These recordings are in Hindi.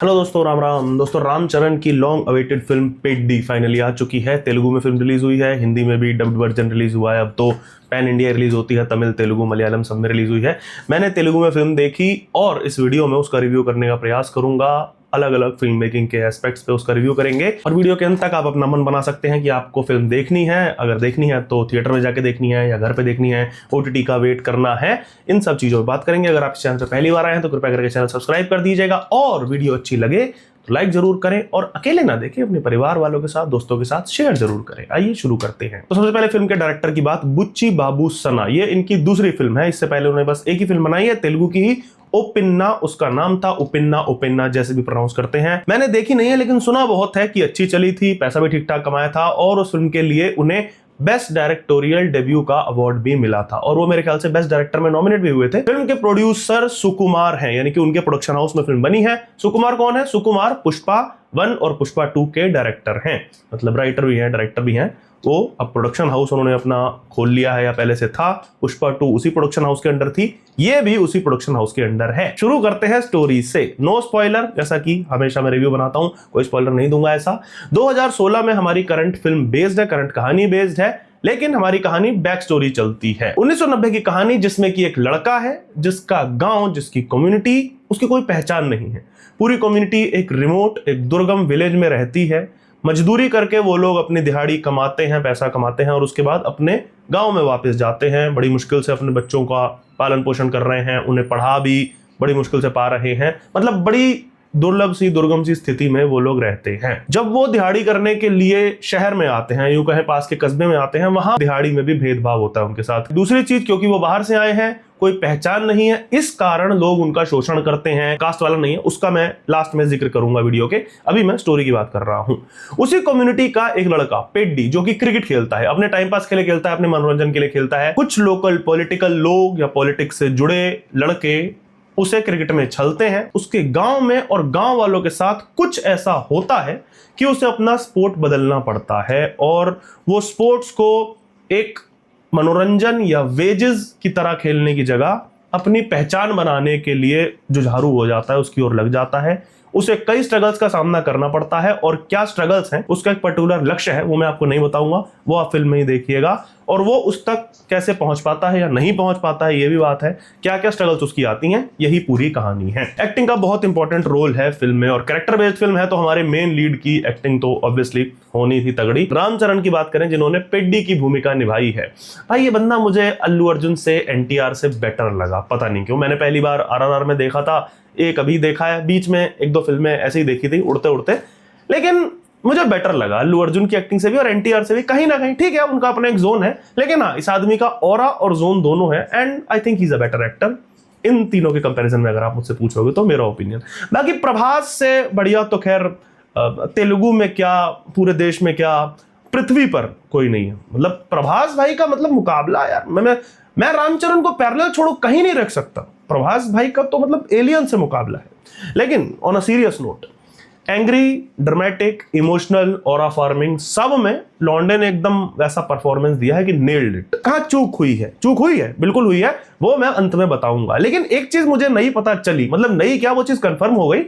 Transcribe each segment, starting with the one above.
हेलो दोस्तों, राम राम। दोस्तों, रामचरण की long awaited film Peddi finally आ चुकी है। तेलुगु में फिल्म रिलीज हुई है, हिंदी में भी डब्ड वर्जन रिलीज हुआ है। अब तो पैन इंडिया रिलीज होती है, तमिल, तेलुगु, मलयालम सब में रिलीज हुई है। मैंने तेलुगु में फिल्म देखी और इस वीडियो में उसका रिव्यू करने का प्रयास करूंगा। अलग अलग फिल्म मेकिंग के एस्पेक्ट्स पे उसका रिव्यू करेंगे और वीडियो के अंत तक आप अपना मन बना सकते हैं कि आपको फिल्म देखनी है। अगर देखनी है तो थिएटर में जाके देखनी है या घर पे देखनी है, ओटीटी का वेट करना है, इन सब चीजों पर बात करेंगे। अगर आप इस चैनल पर पहली बार आए हैं तो कृपया करके चैनल सब्सक्राइब कर दीजिएगा और वीडियो अच्छी लगे तो लाइक जरूर करें और अकेले ना देखें, अपने परिवार वालों के साथ, दोस्तों के साथ शेयर जरूर करें। आइए शुरू करते हैं। तो सबसे पहले फिल्म के डायरेक्टर की बात, बुच्ची बाबू सना। ये इनकी दूसरी फिल्म है। इससे पहले उन्होंने बस एक ही फिल्म बनाई है, तेलुगु की ही, ओपिन्ना उसका नाम था। उपिन्ना, ओपिन्ना जैसे भी प्रोनाउंस करते हैं। मैंने देखी नहीं है लेकिन सुना बहुत है कि अच्छी चली थी, पैसा भी ठीक ठाक कमाया था और उस फिल्म के लिए उन्हें बेस्ट डायरेक्टोरियल डेब्यू का अवार्ड भी मिला था और वो मेरे ख्याल से बेस्ट डायरेक्टर में नॉमिनेट भी हुए थे। फिल्म के प्रोड्यूसर सुकुमार हैं, यानी कि उनके प्रोडक्शन हाउस में फिल्म बनी है। सुकुमार कौन है? सुकुमार पुष्पा 1 और पुष्पा 2 के डायरेक्टर हैं, मतलब राइटर भी हैं, डायरेक्टर भी हैं। वो अब प्रोडक्शन हाउस उन्होंने अपना खोल लिया है या पहले से था। पुष्पा 2 उसी प्रोडक्शन हाउस के अंडर थी, ये भी उसी प्रोडक्शन हाउस के अंडर है। शुरू करते हैं स्टोरी से। नो स्पॉइलर, जैसा कि हमेशा मैं रिव्यू बनाता हूं, कोई स्पॉइलर नहीं दूंगा ऐसा। 2016 में हमारी करंट फिल्म बेस्ड है, करंट कहानी बेस्ड है, लेकिन हमारी कहानी बैक स्टोरी चलती है। 1990 की कहानी जिसमें कि एक लड़का है जिसका गांव, जिसकी कम्युनिटी, उसकी कोई पहचान नहीं है। पूरी कम्युनिटी एक रिमोट, एक दुर्गम विलेज में रहती है। मजदूरी करके वो लोग अपनी दिहाड़ी कमाते हैं, पैसा कमाते हैं और उसके बाद अपने गांव में वापस जाते हैं। बड़ी मुश्किल से अपने बच्चों का पालन पोषण कर रहे हैं, उन्हें पढ़ा भी बड़ी मुश्किल से पा रहे हैं। मतलब बड़ी दुर्लभ सी, दुर्गम सी स्थिति में वो लोग रहते हैं। जब वो दिहाड़ी करने के लिए शहर में आते हैं, यूं कहें पास के कस्बे में आते हैं, वहां दिहाड़ी में भी भेदभाव होता है उनके साथ। दूसरी चीज, क्योंकि वो बाहर से आए हैं, कोई पहचान नहीं है, इस कारण लोग उनका शोषण करते हैं। कास्ट वाला नहीं है, उसका मैं लास्ट में जिक्र करूंगा वीडियो के, अभी मैं स्टोरी की बात कर रहा हूं। उसी कम्युनिटी का एक लड़का पेड्डी, जो कि क्रिकेट खेलता है, अपने टाइम पास के लिए खेलता है, अपने मनोरंजन के लिए खेलता है। कुछ लोकल पॉलिटिकल लोग या पॉलिटिक्स से जुड़े लड़के उसे क्रिकेट में छलते हैं। उसके गांव में और गांव वालों के साथ कुछ ऐसा होता है कि उसे अपना स्पोर्ट बदलना पड़ता है और वो स्पोर्ट्स को एक मनोरंजन या वेजेस की तरह खेलने की जगह अपनी पहचान बनाने के लिए जुझारू हो जाता है, उसकी ओर लग जाता है। उसे कई स्ट्रगल्स का सामना करना पड़ता है और क्या स्ट्रगल्स हैं, उसका एक पर्टिकुलर लक्ष्य है, वो मैं आपको नहीं बताऊंगा, वो आप फिल्म में ही देखिएगा। और वो उस तक कैसे पहुंच पाता है या नहीं पहुंच पाता है, ये भी बात है। क्या क्या स्ट्रगल्स उसकी आती हैं, यही पूरी कहानी है। एक्टिंग का बहुत इंपॉर्टेंट रोल है फिल्म में और कैरेक्टर बेस्ड फिल्म है तो हमारे मेन लीड की एक्टिंग तो ऑब्वियसली होनी थी तगड़ी। रामचरण की बात करें, जिन्होंने पेड्डी की भूमिका निभाई है, भाई ये बंदा मुझे अल्लू अर्जुन से, एनटीआर से बेटर लगा। पता नहीं क्यों, मैंने पहली बार आरआरआर में देखा था, एक अभी देखा है, बीच में एक दो फिल्में ऐसे ही देखी थी उड़ते उड़ते, लेकिन मुझे बेटर लगा अल्लू अर्जुन की एक्टिंग से भी और एनटीआर से भी। कहीं ना कहीं ठीक है, उनका अपना एक जोन है, लेकिन हाँ, इस आदमी का ऑरा और जोन दोनों है and I think he is a better actor in तीनों के कंपैरिजन में, अगर आप मुझसे पूछोगे तो, मेरा ओपिनियन। बाकी प्रभास से बढ़िया तो खैर तेलुगु में क्या, पूरे देश में क्या, पृथ्वी पर कोई नहीं है। मतलब प्रभास भाई का मतलब मुकाबला यार, मैं रामचरण को पैरेलल छोड़ो कहीं नहीं रख सकता। प्रभास भाई का तो मतलब एलियन से मुकाबला है। लेकिन on a serious note, angry, dramatic, emotional, aura farming, सब में लॉन्डे ने एकदम वैसा परफॉर्मेंस दिया है कि नेल्ड इट। कहां चूक हुई है? चूक हुई है, बिल्कुल हुई है, वो मैं अंत में बताऊंगा। लेकिन एक चीज मुझे नहीं पता चली, मतलब नहीं क्या, वो चीज कंफर्म हो गई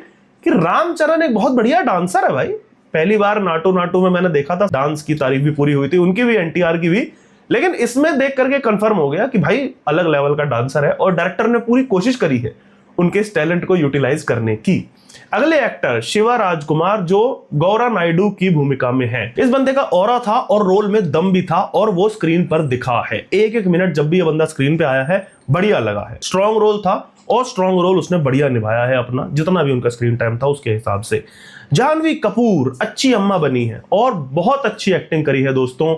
कि रामचरण एक बहुत बढ़िया डांसर है भाई। पहली बार नाटू नाटू में मैंने देखा था, डांस की तारीफ भी पूरी हुई थी, उनकी भी, एनटीआर की भी, लेकिन इसमें देख करके कंफर्म हो गया कि भाई अलग लेवल का डांसर है और डायरेक्टर ने पूरी कोशिश करी है उनके इस टैलेंट को यूटिलाइज करने की। अगले एक्टर शिवा राजकुमार, जो गौरा नायडू की भूमिका में है। इस बंदे का ऑरा था और रोल में दम भी था और वो स्क्रीन पर दिखा है। एक एक मिनट जब भी ये बंदा स्क्रीन पे आया है, बढ़िया लगा है। स्ट्रॉन्ग रोल था और स्ट्रॉन्ग रोल उसने बढ़िया निभाया है अपना, जितना भी उनका स्क्रीन टाइम था उसके हिसाब से। जानवी कपूर अच्छी अम्मा बनी है और बहुत अच्छी एक्टिंग करी है दोस्तों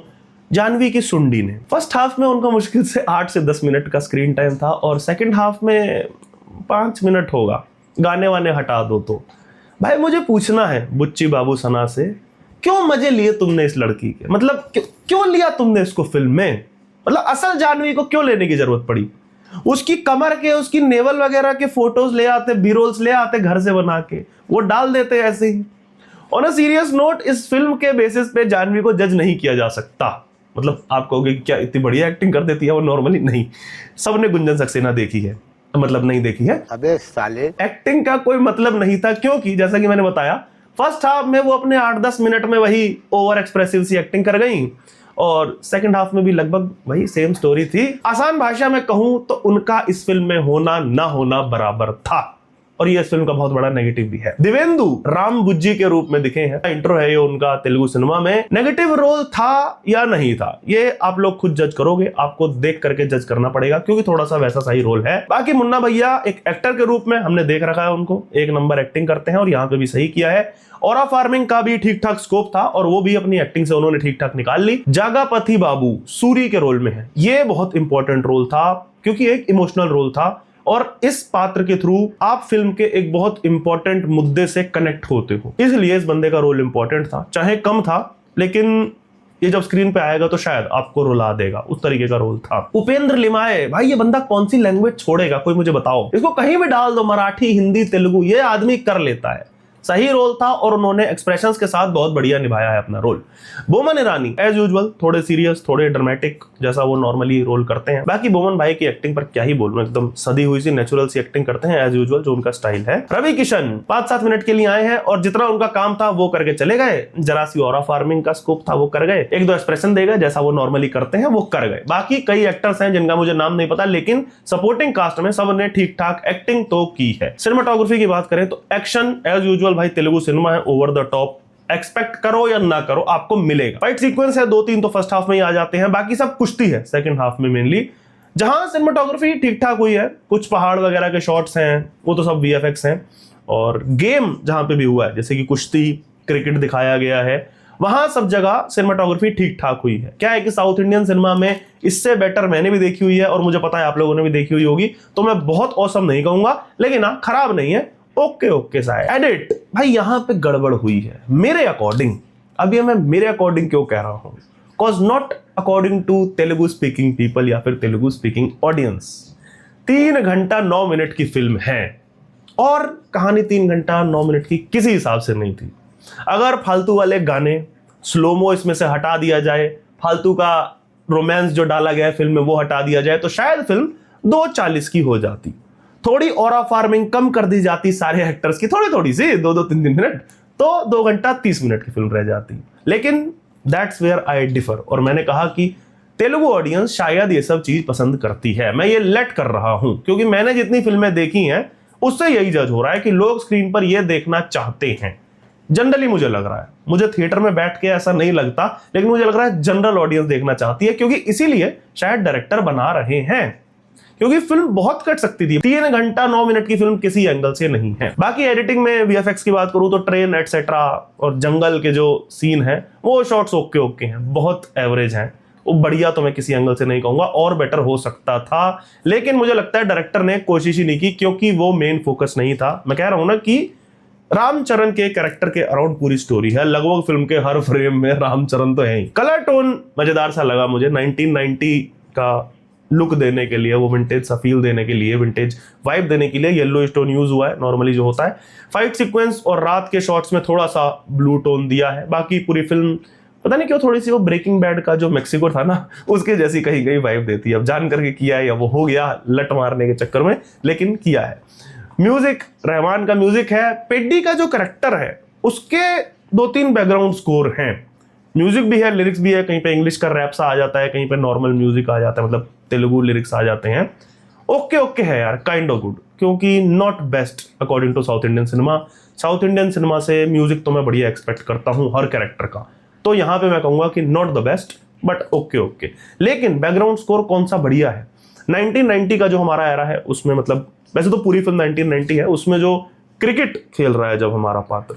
जानवी की सुंडी ने। फर्स्ट हाफ में उनका मुश्किल से 8 से 10 मिनट का स्क्रीन टाइम था और सेकंड हाफ में 5 मिनट होगा, गाने वाने हटा दो तो। भाई मुझे पूछना है बुच्ची बाबू सना से, क्यों मजे लिए तुमने इस लड़की के? मतलब क्यों लिया तुमने इसको फिल्म में? मतलब असल जानवी को क्यों लेने की जरूरत पड़ी? उसकी कमर के, उसकी नेवल वगैरह के फोटोज ले आते, बी-रोल्स ले आते घर से बना के, वो डाल देते ऐसे ही। ऑन अ सीरियस नोट, इस फिल्म के बेसिस पे जानवी को जज नहीं किया जा सकता। मतलब आप कहोगे कि क्या इतनी बढ़िया एक्टिंग कर देती है वो नॉर्मली? नहीं, सबने गुंजन सक्सेना देखी है, मतलब नहीं देखी है। अबे साले, एक्टिंग का कोई मतलब नहीं था, क्योंकि जैसा कि मैंने बताया फर्स्ट हाफ में वो अपने 8-10 मिनट में वही ओवर एक्सप्रेसिव सी एक्टिंग कर गई, और सेकंड हाफ में भी लगभग वही सेम स्टोरी थी। आसान भाषा में कहूं तो उनका इस फिल्म में होना ना होना बराबर था, और ये इस फिल्म का बहुत बड़ा नेगेटिव भी है। देवेंदु राम बुज्जी के रूप में दिखे हैं, इंट्रो है ये उनका तेलुगु सिनेमा में। नेगेटिव रोल था या नहीं था ये आप लोग खुद जज करोगे, आपको देख करके जज करना पड़ेगा, क्योंकि थोड़ा सा वैसा सही रोल है। बाकी मुन्ना भैया एक एक्टर के रूप में हमने देख रखा है, उनको एक नंबर एक्टिंग करते हैं और यहाँ पे भी सही किया है। ऑरा फार्मिंग का भी ठीक ठाक स्कोप था और वो भी अपनी एक्टिंग से उन्होंने ठीक ठाक निकाल ली। जागापति बाबू सूरी के रोल में है, ये बहुत इंपॉर्टेंट रोल था क्योंकि एक इमोशनल रोल था, और इस पात्र के थ्रू आप फिल्म के एक बहुत इंपॉर्टेंट मुद्दे से कनेक्ट होते हो, इसलिए इस बंदे का रोल इंपॉर्टेंट था, चाहे कम था, लेकिन ये जब स्क्रीन पे आएगा तो शायद आपको रुला देगा, उस तरीके का रोल था। उपेंद्र लिमाये, भाई ये बंदा कौन सी लैंग्वेज छोड़ेगा, कोई मुझे बताओ, इसको कहीं भी डाल दो, मराठी हिंदी तेलुगु, ये आदमी कर लेता है। सही रोल था और उन्होंने एक्सप्रेशंस के साथ बहुत बढ़िया निभाया है अपना role. Boman Irani as usual थोड़े सीरियस, थोड़े ड्रामेटिक, जैसा वो नॉर्मली रोल करते हैं। बाकी बोमन भाई की एक्टिंग पर क्या ही बोलूं, एकदम सदी हुई सी नेचुरल सी एक्टिंग करते हैं एज यूजुअल, जो उनका स्टाइल है। रवि किशन 5-7 मिनट के लिए आए हैं और जितना उनका काम था वो करके चले गए। जरा सी ऑरा फार्मिंग का स्कोप था वो कर गए, 1-2 एक्सप्रेशन दे गए जैसा वो नॉर्मली करते हैं वो कर गए। बाकी कई एक्टर्स हैं जिनका मुझे नाम नहीं पता, लेकिन सपोर्टिंग कास्ट में सबने ठीक ठाक एक्टिंग तो की है। सिनेमाटोग्राफी की बात करें तो एक्शन एज यूजुअल भाई तेलुगु सिनेमा है, ओवर द टॉप, एक्सपेक्ट करो या ना करो आपको मिलेगा। फाइट सीक्वेंस है 2-3 तो फर्स्ट हाफ में ही आ जाते हैं, बाकी सब कुश्ती है सेकंड हाफ में मेनली, जहां सिनेमाटोग्राफी ठीक ठाक हुई है, कुछ पहाड़ वगैरह के शॉट्स हैं वो तो सब वीएफएक्स हैं, और गेम जहां पे भी हुआ है जैसे कि कुश्ती क्रिकेट दिखाया गया है, वहां सब जगह सिनेमाटोग्राफी ठीक ठाक हुई है। क्या है कि साउथ इंडियन सिनेमा में इससे बेटर मैंने भी देखी हुई है और मुझे पता है आप लोगों ने भी देखी हुई होगी, तो मैं बहुत औसम नहीं कहूंगा, लेकिन हाँ खराब नहीं है, ओके ओके सा है। एडिट भाई यहाँ पे गड़बड़ हुई है मेरे अकॉर्डिंग। अब ये मैं मेरे अकॉर्डिंग क्यों कह रहा हूं, cause not according to Telugu speaking people या फिर तेलुगु स्पीकिंग ऑडियंस। 3 घंटा 9 मिनट की फिल्म है और कहानी 3 घंटा 9 मिनट की किसी हिसाब से नहीं थी। अगर फालतू वाले गाने स्लोमो इसमें से हटा दिया जाए, फालतू का रोमांस जो डाला गया है फिल्म में वो हटा दिया जाए, तो शायद फिल्म 2:40 की हो जाती। थोड़ी ऑरा फार्मिंग कम कर दी जाती सारे एक्टर्स की, थोड़ी सी 2-3 मिनट, तो 2 घंटा 30 मिनट की फिल्म रह जाती। लेकिन दैट्स वेयर आई डिफर, और मैंने कहा कि तेलुगु ऑडियंस शायद ये सब चीज पसंद करती है। मैं ये लेट कर रहा हूं क्योंकि मैंने जितनी फिल्में देखी हैं उससे यही जज हो रहा है कि लोग स्क्रीन पर ये देखना चाहते हैं। जनरली मुझे लग रहा है, मुझे थिएटर में बैठ के ऐसा नहीं लगता, लेकिन मुझे लग रहा है जनरल ऑडियंस देखना चाहती है, क्योंकि इसीलिए शायद डायरेक्टर बना रहे हैं, क्योंकि फिल्म बहुत कट सकती थी। 3 घंटा 9 मिनट की फिल्म किसी एंगल से नहीं है। बाकी एडिटिंग में वीएफएक्स की बात करूं तो ट्रेन एटसेट्रा और जंगल के जो सीन है वो शॉट्स ओके ओके हैं, बहुत एवरेज हैं, वो बढ़िया तो मैं किसी एंगल से नहीं कहूंगा, और बेटर हो सकता था, लेकिन मुझे लगता है डायरेक्टर ने कोशिश ही नहीं की क्योंकि वो मेन फोकस नहीं था। मैं कह रहा हूं ना कि रामचरण के कैरेक्टर के अराउंड पूरी स्टोरी है, लगभग फिल्म के हर फ्रेम में रामचरण तो है ही। कलर टोन मजेदार सा लगा मुझे, 1990 का लुक देने के लिए, वो विंटेज सा फील देने के लिए, विंटेज वाइब देने के लिए येलो स्टोन यूज हुआ है नॉर्मली जो होता है। फाइट सीक्वेंस और रात के शॉट्स में थोड़ा सा ब्लू टोन दिया है। बाकी पूरी फिल्म पता नहीं क्यों थोड़ी सी वो ब्रेकिंग बैड का जो मेक्सिको था ना उसके जैसी कहीं कहीं वाइब देती है। अब जान करके किया है या वो हो गया लट मारने के चक्कर में, लेकिन किया है। म्यूजिक रहमान का म्यूजिक है। पेड्डी का जो करेक्टर है उसके 2-3 बैकग्राउंड स्कोर हैं, म्यूजिक भी है, लिरिक्स भी है, कहीं पे इंग्लिश का रैप सा आ जाता है, कहीं पे नॉर्मल म्यूजिक आ जाता है, मतलब तेलुगु लिरिक्स आ जाते हैं। ओके ओके है यार, काइंड ऑफ गुड, क्योंकि not best according to south Indian cinema. South Indian cinema से म्यूजिक तो मैं बढ़िया एक्सपेक्ट करता हूँ हर कैरेक्टर का, तो यहाँ पे मैं कहूंगा कि not the best but okay okay. लेकिन बैकग्राउंड स्कोर कौन सा बढ़िया है, 1990 का जो हमारा एरा है उसमें, मतलब वैसे तो पूरी फिल्म 1990 है, उसमें जो क्रिकेट खेल रहा है जब हमारा पात्र,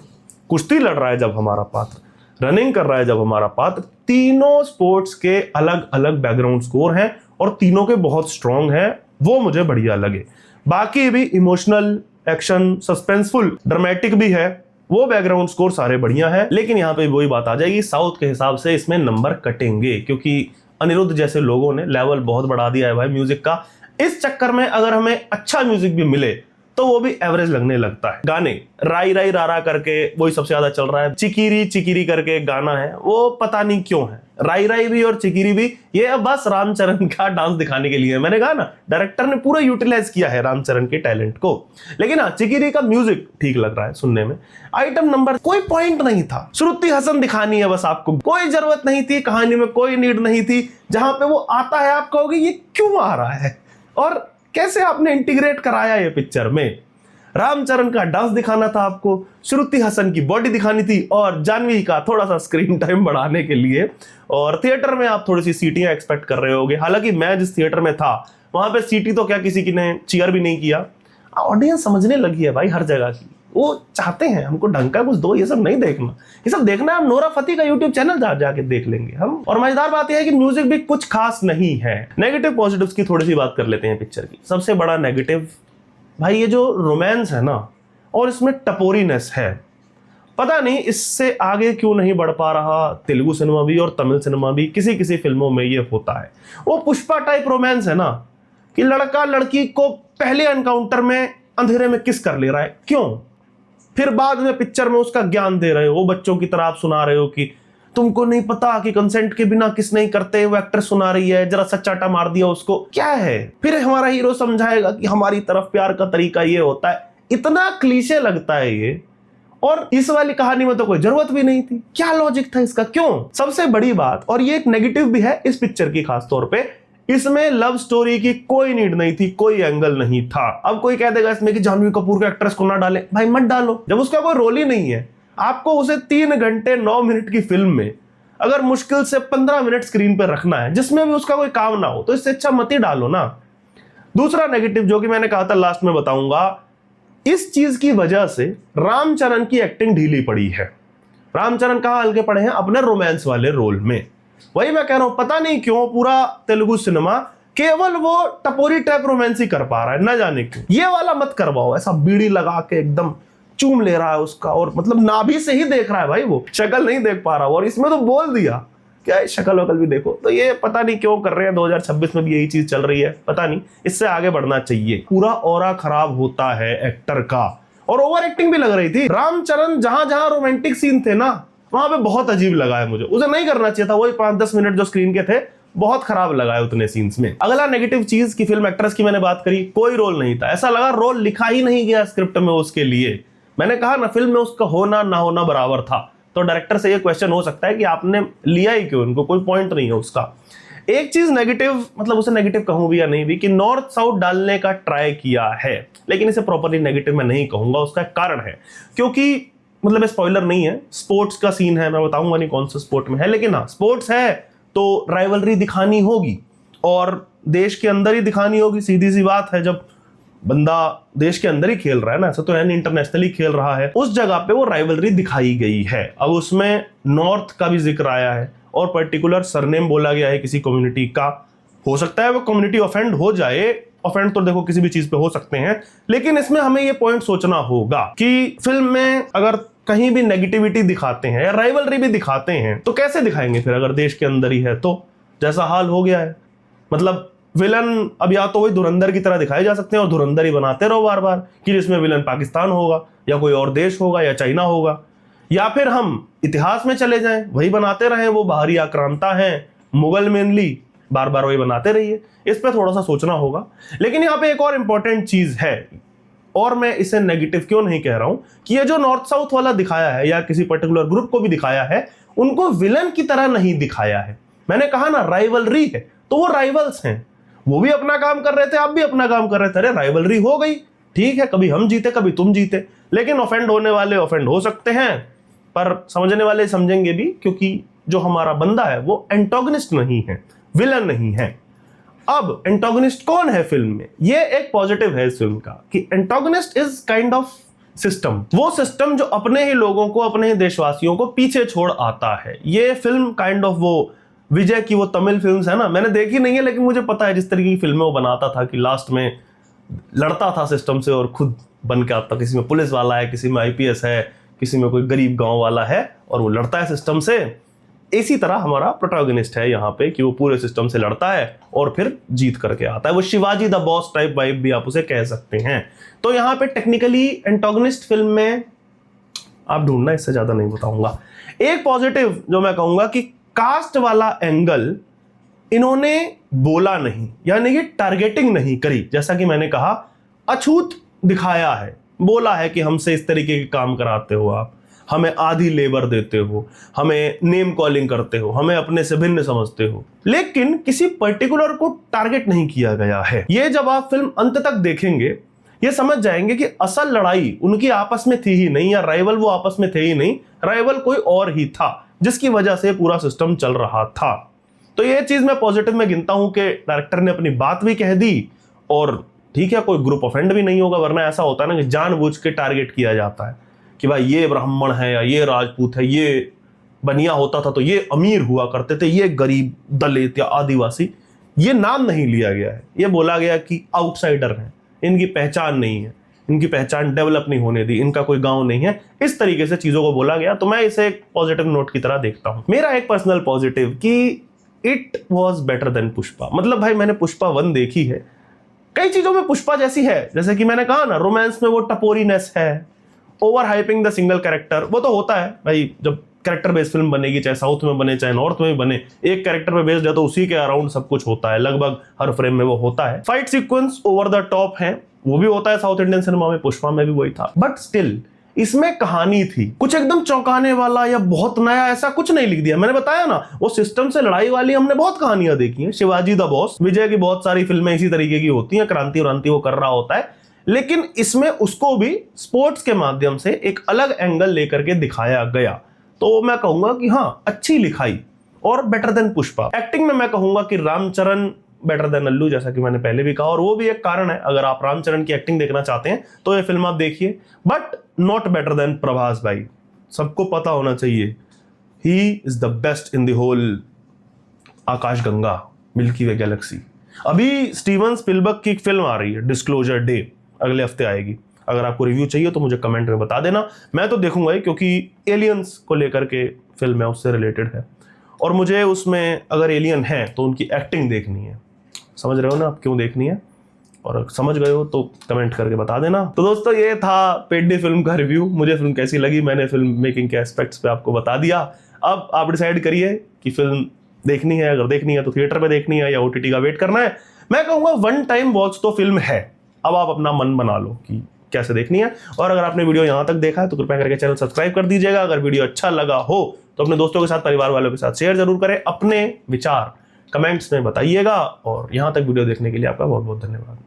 कुश्ती लड़ रहा है जब हमारा पात्र, रनिंग कर रहा है जब हमारा पात्र, तीनों स्पोर्ट्स के अलग अलग बैकग्राउंड स्कोर हैं और तीनों के बहुत स्ट्रांग हैं, वो मुझे बढ़िया लगे। बाकी भी इमोशनल, एक्शन, सस्पेंसफुल, ड्रामेटिक भी है, वो बैकग्राउंड स्कोर सारे बढ़िया है। लेकिन यहाँ पे वही बात आ जाएगी, साउथ के हिसाब से इसमें नंबर कटेंगे क्योंकि अनिरुद्ध जैसे लोगों ने लेवल बहुत बढ़ा दिया है भाई म्यूजिक का। इस चक्कर में अगर हमें अच्छा म्यूजिक भी मिले तो वो भी एवरेज लगने लगता है। गाने राई राई रारा करके वही सबसे ज्यादा चल रहा है, चिकीरी चिकीरी करके एक गाना है, वो पता नहीं क्यों है, राई राई भी और चिकीरी भी, ये बस रामचरण का डांस दिखाने के लिए। मैंने कहा ना, डायरेक्टर ने पूरा यूटिलाइज किया है रामचरण के टैलेंट को। लेकिन हाँ, चिकीरी का म्यूजिक ठीक लग रहा है सुनने में। आइटम नंबर कोई पॉइंट नहीं था, श्रुति हसन दिखानी है बस आपको, कोई जरूरत नहीं थी, कहानी में कोई नीड नहीं थी। जहां पे वो आता है आप कहोगे ये क्यों आ रहा है और कैसे आपने इंटीग्रेट कराया ये पिक्चर में। रामचरण का डांस दिखाना था आपको, श्रुति हसन की बॉडी दिखानी थी और जानवी का थोड़ा सा स्क्रीन टाइम बढ़ाने के लिए। और थिएटर में आप थोड़ी सी सीटियां एक्सपेक्ट कर रहे होगे, हालांकि मैं जिस थिएटर में था वहां पे सीटी तो क्या किसी की ने चीयर भी नहीं किया। ऑडियंस समझने लगी है भाई हर जगह की, वो चाहते हैं हमको ढंग का कुछ दो, ये सब नहीं देखना। ये सब देखना है हम नोरा फतेही का यूट्यूब चैनल जाके देख लेंगे हम। और मजेदार बात यह है कि म्यूजिक भी कुछ खास नहीं है। नेगेटिव पॉजिटिव्स की थोड़ी सी बात कर लेते हैं पिक्चर की। सबसे बड़ा नेगेटिव भाई ये जो रोमांस है ना, और इसमें टपोरीनेस है, पता नहीं इससे आगे क्यों नहीं बढ़ पा रहा। तेलुगु सिनेमा भी और तमिल सिनेमा भी, किसी किसी फिल्मों में ये होता है। वो पुष्पा टाइप रोमांस है ना, कि लड़का लड़की को पहले एनकाउंटर में अंधेरे में किस कर ले रहा है, क्यों? फिर बाद में पिक्चर में उसका ज्ञान दे रहे हो, बच्चों की तरह आप सुना रहे हो कि तुमको नहीं पता कि कंसेंट के बिना किस नहीं करते, वो एक्टर सुना रही है, जरा सा चाटा मार दिया उसको, क्या है? फिर हमारा हीरो समझाएगा कि हमारी तरफ प्यार का तरीका ये होता है। इतना क्लीशे लगता है ये, और इस वाली कहानी में तो कोई जरूरत भी नहीं थी। क्या लॉजिक था इसका, क्यों? सबसे बड़ी बात, और ये एक नेगेटिव भी है इस पिक्चर की खास तौर पे, इसमें लव स्टोरी की कोई नीड नहीं थी, कोई एंगल नहीं था। अब कोई कह देगा इसमें कि जानवी कपूर के एक्ट्रेस को ना डाले, भाई मत डालो जब उसका कोई रोल ही नहीं है। आपको उसे 3 घंटे 9 मिनट की फिल्म में अगर मुश्किल से 15 मिनट स्क्रीन पर रखना है जिसमें भी उसका कोई काम ना हो, तो इससे अच्छा मत ही डालो ना। दूसरा नेगेटिव जो कि मैंने कहा था लास्ट में बताऊंगा, इस चीज की वजह से रामचरण की एक्टिंग ढीली पड़ी है। रामचरण कहां हल्के पड़े हैं? अपने रोमांस वाले रोल में। वही मैं कह रहा हूं, पता नहीं क्यों पूरा तेलुगु सिनेमा केवल वो टपोरी टाइप रोमांस ही कर पा रहा है, ना जाने क्यों। ये वाला मत करवाओ, ऐसा बीड़ी लगा के एकदम चूम ले रहा है उसका, और मतलब नाभि से ही देख रहा है भाई, वो शक्ल नहीं देख पा रहा। और इसमें तो बोल दिया क्या है, शक्ल वकल भी देखो। तो ये पता नहीं क्यों कर रहे हैं, 2026 में भी यही चीज चल रही है, पता नहीं, इससे आगे बढ़ना चाहिए। पूरा ऑरा खराब होता है एक्टर का, और ओवर एक्टिंग भी लग रही थी। रामचरण जहां जहां रोमांटिक सीन थे ना, वहां पे बहुत अजीब लगा है मुझे, उसे नहीं करना चाहिए था। वही 5-10 मिनट जो स्क्रीन के थे, बहुत खराब लगा है उतने सीन्स में। अगला नेगेटिव चीज की फिल्म एक्ट्रेस की मैंने बात करी, कोई रोल नहीं था, ऐसा लगा रोल लिखा ही नहीं गया स्क्रिप्ट में उसके लिए। मैंने कहा ना, फिल्म में उसका होना ना होना बराबर था। तो डायरेक्टर से ये क्वेश्चन हो सकता है कि आपने लिया ही क्यों, इनको कोई पॉइंट नहीं है उसका। एक चीज नेगेटिव, मतलब उसे नेगेटिव कहूं भी या नहीं भी, कि नॉर्थ साउथ डालने का ट्राई किया है, लेकिन इसे प्रॉपर्ली नेगेटिव मैं नहीं कहूंगा। उसका कारण है, क्योंकि मतलब स्पॉइलर नहीं है, स्पोर्ट्स का सीन है, मैं बताऊंगा नहीं कौन सा स्पोर्ट में है, लेकिन हाँ स्पोर्ट्स है तो राइवलरी दिखानी होगी, और देश के अंदर ही दिखानी होगी। सीधी सी बात है, जब बंदा देश के अंदर ही खेल रहा है ना, ऐसा तो है नहीं इंटरनेशनली खेल रहा है, उस जगह पे वो राइवलरी दिखाई गई है। अब उसमें नॉर्थ का भी जिक्र आया है, और पर्टिकुलर सरनेम बोला गया है किसी कम्युनिटी का। हो सकता है वो कम्युनिटी ऑफेंड हो जाए, ऑफेंड तो देखो किसी भी चीज पे हो सकते हैं, लेकिन इसमें हमें ये पॉइंट सोचना होगा कि फिल्म में अगर कहीं भी नेगेटिविटी दिखाते हैं या राइवलरी भी दिखाते हैं, तो कैसे दिखाएंगे फिर अगर देश के अंदर ही है तो? जैसा हाल हो गया है, मतलब विलन अब या तो वही धुरंधर की तरह दिखाए जा सकते हैं, और धुरंधर ही बनाते रहो बार बार, कि जिसमें विलन पाकिस्तान होगा या कोई और देश होगा या चाइना होगा, या फिर हम इतिहास में चले जाएं, वही बनाते रहें, वो बाहरी आक्रांता हैं, मुगल मेनली, बार बार वही बनाते रहिए। इस पर थोड़ा सा सोचना होगा। लेकिन यहाँ पे एक और इंपॉर्टेंट चीज है, और मैं इसे नेगेटिव क्यों नहीं कह रहा हूं, कि ये जो नॉर्थ साउथ वाला दिखाया है, या किसी पर्टिकुलर ग्रुप को भी दिखाया है, उनको विलन की तरह नहीं दिखाया है। मैंने कहा ना राइवलरी है, तो वो राइवल्स हैं, वो भी अपना काम कर रहे थे, आप भी अपना काम कर रहे थे। अरे राइवलरी हो गई, ठीक है, कभी हम जीते कभी तुम जीते, लेकिन ऑफेंड होने वाले ऑफेंड हो सकते हैं, पर समझने वाले समझेंगे भी, क्योंकि जो हमारा बंदा है वो एंटोगनिस्ट नहीं है, विलन नहीं है। अब एंटोगनिस्ट कौन है फिल्म में? ये एक पॉजिटिव है इस फिल्म का, कि antagonist is kind of system, वो सिस्टम जो अपने ही लोगों को, अपने ही देशवासियों को पीछे छोड़ आता है। ये फिल्म काइंड ऑफ वो विजय की वो तमिल फिल्म्स है ना, मैंने देखी नहीं है, लेकिन मुझे पता है जिस तरीके की फिल्में वो बनाता था, कि लास्ट में लड़ता था सिस्टम से और खुद बन के आता। किसी में पुलिस वाला है, किसी में आईपीएस है, किसी में कोई गरीब गांव वाला है, और वो लड़ता है सिस्टम से। इसी तरह हमारा प्रोटैगनिस्ट है यहाँ पे कि वो पूरे सिस्टम से लड़ता है और फिर जीत करके आता है। वो Shivaji the boss type vibe भी आप उसे कह सकते हैं। तो यहाँ पे टेक्निकली एंटागनिस्ट फिल्म में आप ढूंढना, इससे ज्यादा नहीं बताऊंगा। एक पॉजिटिव जो मैं कहूंगा कि कास्ट वाला एंगल इन्होंने बोला नहीं, यानी कि टारगेटिंग नहीं करी। जैसा कि मैंने कहा, अछूत दिखाया है, बोला है कि हमसे इस तरीके के काम कराते हो आप, हमें आधी लेबर देते हो, हमें नेम कॉलिंग करते हो, हमें अपने से भिन्न समझते हो, लेकिन किसी पर्टिकुलर को टारगेट नहीं किया गया है। ये जब आप फिल्म अंत तक देखेंगे ये समझ जाएंगे कि असल लड़ाई उनकी आपस में थी ही नहीं, या राइवल वो आपस में थे ही नहीं, राइवल कोई और ही था जिसकी वजह से पूरा सिस्टम चल रहा था। तो ये चीज मैं पॉजिटिव में गिनता हूं कि डायरेक्टर ने अपनी बात भी कह दी, और ठीक है, कोई ग्रुप ऑफेंड भी नहीं होगा, वरना ऐसा होता है ना कि जानबूझ के टारगेट किया जाता है कि भाई ये ब्राह्मण है या ये राजपूत है, ये बनिया होता था तो ये अमीर हुआ करते थे, ये गरीब दलित या आदिवासी। ये नाम नहीं लिया गया है, ये बोला गया कि आउटसाइडर हैं, इनकी पहचान नहीं है, इनकी पहचान डेवलप नहीं होने दी, इनका कोई गांव नहीं है, इस तरीके से चीजों को बोला गया। तो मैं इसे एक पॉजिटिव नोट की तरह देखता हूं। मेरा एक पर्सनल पॉजिटिव कि it was better than Pushpa. मतलब भाई मैंने पुष्पा 1 देखी है, कई चीजों में पुष्पा जैसी है, जैसे कि मैंने कहा ना, रोमांस में वो टपोरीनेस है, over hyping the single character, वो तो होता है भाई, जब कैरेक्टर बेस्ड फिल्म बनेगी, चाहे साउथ में बने चाहे नॉर्थ में बने, एक कैरेक्टर पे बेस्ड है तो उसी के अराउंड सब कुछ होता है, लगभग हर फ्रेम में वो होता है। Fight sequence over the top है, वो भी होता है साउथ इंडियन सिनेमा में, पुष्पा में भी वही था, बट स्टिल इसमें कहानी थी, कुछ एकदम चौंकाने वाला या बहुत नया ऐसा कुछ नहीं लिख दिया। मैंने बताया ना, वो सिस्टम से लड़ाई वाली हमने बहुत कहानियां देखी हैं, शिवाजी द बॉस, विजय की बहुत सारी फिल्में इसी तरीके की होती हैं, क्रांति व्रांति वो कर रहा होता है, लेकिन इसमें उसको भी स्पोर्ट्स के माध्यम से एक अलग एंगल लेकर के दिखाया गया। तो मैं कहूंगा कि हाँ, अच्छी लिखाई और बेटर देन पुष्पा। एक्टिंग में मैं कहूंगा कि रामचरण बेटर देन अल्लू, जैसा कि मैंने पहले भी कहा, और वो भी एक कारण है। अगर आप रामचरण की एक्टिंग देखना चाहते हैं तो ये फिल्म आप देखिए, but not better than Prabhas भाई। सबको पता होना चाहिए, he is the best in the whole आकाशगंगा, मिल्की वे गैलेक्सी। अभी स्टीवन स्पिलबर्ग की एक फिल्म आ रही है, डिस्क्लोजर डे, अगले हफ्ते आएगी। अगर आपको रिव्यू चाहिए तो मुझे कमेंट में बता देना, मैं तो देखूंगा ही, क्योंकि एलियंस को लेकर के फिल्म है, उससे रिलेटेड है, और मुझे उसमें अगर एलियन है तो उनकी एक्टिंग देखनी है। समझ रहे हो ना आप क्यों देखनी है, और समझ गए हो तो कमेंट करके बता देना। तो दोस्तों ये था पेड डी फिल्म का रिव्यू। मुझे फिल्म कैसी लगी, मैंने फिल्म मेकिंग के एस्पेक्ट्स पे आपको बता दिया। अब आप डिसाइड करिए कि फिल्म देखनी है, अगर देखनी है तो थिएटर पे देखनी है या ओटीटी का वेट करना है। मैं कहूँगा 1 टाइम वॉच तो फिल्म है, अब आप अपना मन बना लो कि कैसे देखनी है। और अगर आपने वीडियो यहाँ तक देखा है तो कृपया करके चैनल सब्सक्राइब कर दीजिएगा। अगर वीडियो अच्छा लगा हो तो अपने दोस्तों के साथ, परिवार वालों के साथ शेयर जरूर करें। अपने विचार कमेंट्स में बताइएगा, और यहाँ तक वीडियो देखने के लिए आपका बहुत बहुत धन्यवाद।